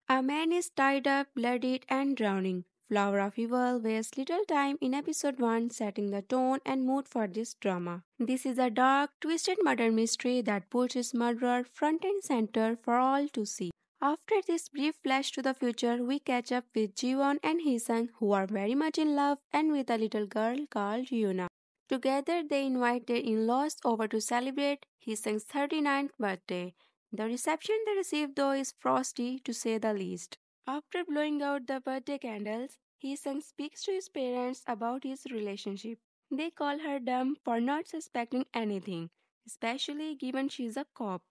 A man is tied up, bloodied, and drowning. Flower of Evil wastes little time in episode 1 setting the tone and mood for this drama. This is a dark, twisted murder mystery that puts its murderer front and center for all to see. After this brief flash to the future, we catch up with Jiwon and Heesung, who are very much in love and with a little girl called Yuna. Together, they invite their in-laws over to celebrate Heesung's 39th birthday. The reception they receive, though, is frosty to say the least. After blowing out the birthday candles, Heesung speaks to his parents about his relationship. They call her dumb for not suspecting anything, especially given she's a cop,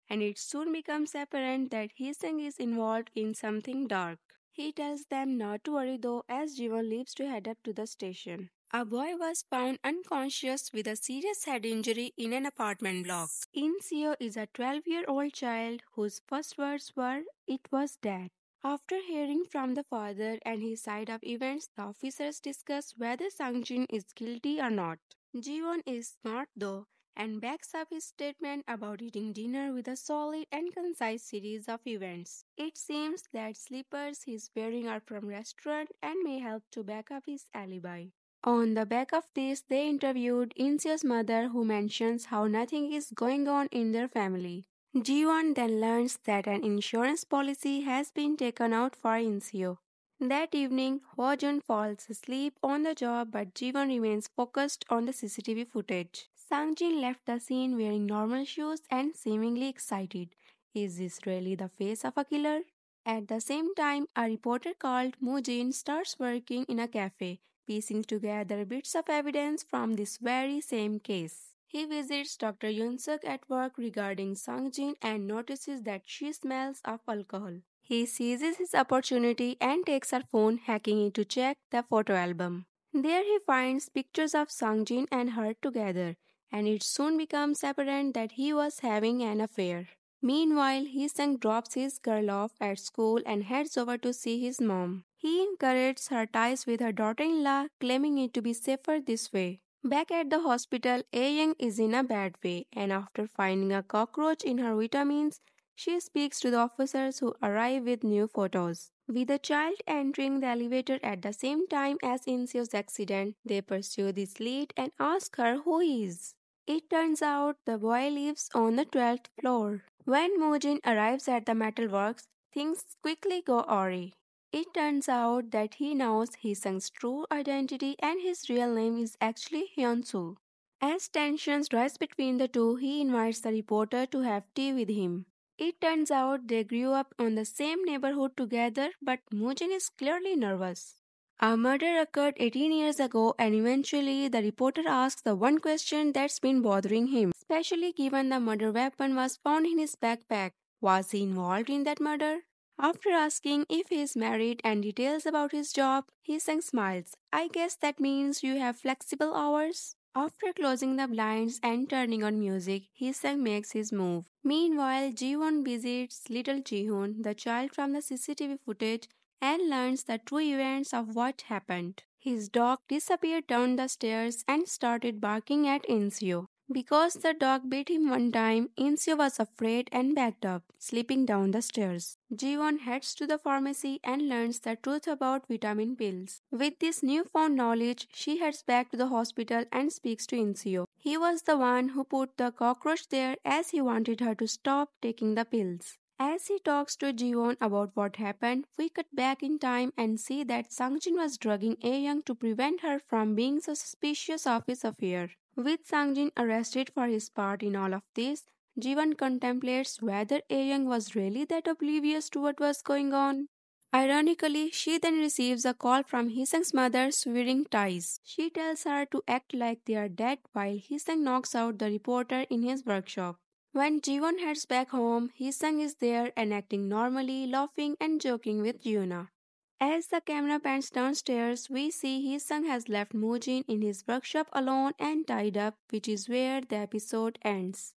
and it soon becomes apparent that Heesung is involved in something dark. He tells them not to worry though as Jiwon leaves to head up to the station. A boy was found unconscious with a serious head injury in an apartment block. In-seo is a 12-year-old child whose first words were, "It was dead." After hearing from the father and his side of events, the officers discuss whether Sangjin is guilty or not. Jiwon is smart though and backs up his statement about eating dinner with a solid and concise series of events. It seems that slippers he's wearing are from restaurant and may help to back up his alibi. On the back of this, they interviewed Inseo's mother, who mentions how nothing is going on in their family. Jiwon then learns that an insurance policy has been taken out for Inseo. That evening, Hwajun falls asleep on the job but Jiwon remains focused on the CCTV footage. Sangjin left the scene wearing normal shoes and seemingly excited. Is this really the face of a killer? At the same time, a reporter called Mujin starts working in a cafe, piecing together bits of evidence from this very same case. He visits Dr. Yunsuk at work regarding Sangjin and notices that she smells of alcohol. He seizes his opportunity and takes her phone, hacking it to check the photo album. There he finds pictures of Sangjin and her together, and it soon becomes apparent that he was having an affair. Meanwhile, Heesung drops his girl off at school and heads over to see his mom. He encourages her ties with her daughter-in-law, claiming it to be safer this way. Back at the hospital, A-Young is in a bad way, and after finding a cockroach in her vitamins, she speaks to the officers who arrive with new photos. With the child entering the elevator at the same time as Inseo's accident, they pursue this lead and ask her who he is. It turns out the boy lives on the 12th floor. When Mujin arrives at the metalworks, things quickly go awry. It turns out that he knows Hee-sung's true identity and his real name is actually Hyun-soo. As tensions rise between the two, he invites the reporter to have tea with him. It turns out they grew up on the same neighborhood together, but Mujin is clearly nervous. A murder occurred 18 years ago, and eventually the reporter asks the one question that's been bothering him, especially given the murder weapon was found in his backpack. Was he involved in that murder? After asking if he is married and details about his job, Hee-sung smiles. I guess that means you have flexible hours? After closing the blinds and turning on music, Hee-sung makes his move. Meanwhile, Ji-won visits little Ji-hoon, the child from the CCTV footage, and learns the true events of what happened. His dog disappeared down the stairs and started barking at Inseo. Because the dog bit him one time, Inseo was afraid and backed up, slipping down the stairs. Jiwon heads to the pharmacy and learns the truth about vitamin pills. With this newfound knowledge, she heads back to the hospital and speaks to Inseo. He was the one who put the cockroach there as he wanted her to stop taking the pills. As he talks to Jiwon about what happened, we cut back in time and see that Sangjin was drugging A-young to prevent her from being so suspicious of his affair. With Sangjin arrested for his part in all of this, Jiwon contemplates whether A-young was really that oblivious to what was going on. Ironically, she then receives a call from Hee-sung's mother swearing ties. She tells her to act like they are dead while Hee-sung knocks out the reporter in his workshop. When Jiwon heads back home, Hee-sung is there and acting normally, laughing and joking with Yuna. As the camera pans downstairs, we see Hee-sung has left Mujin in his workshop alone and tied up, which is where the episode ends.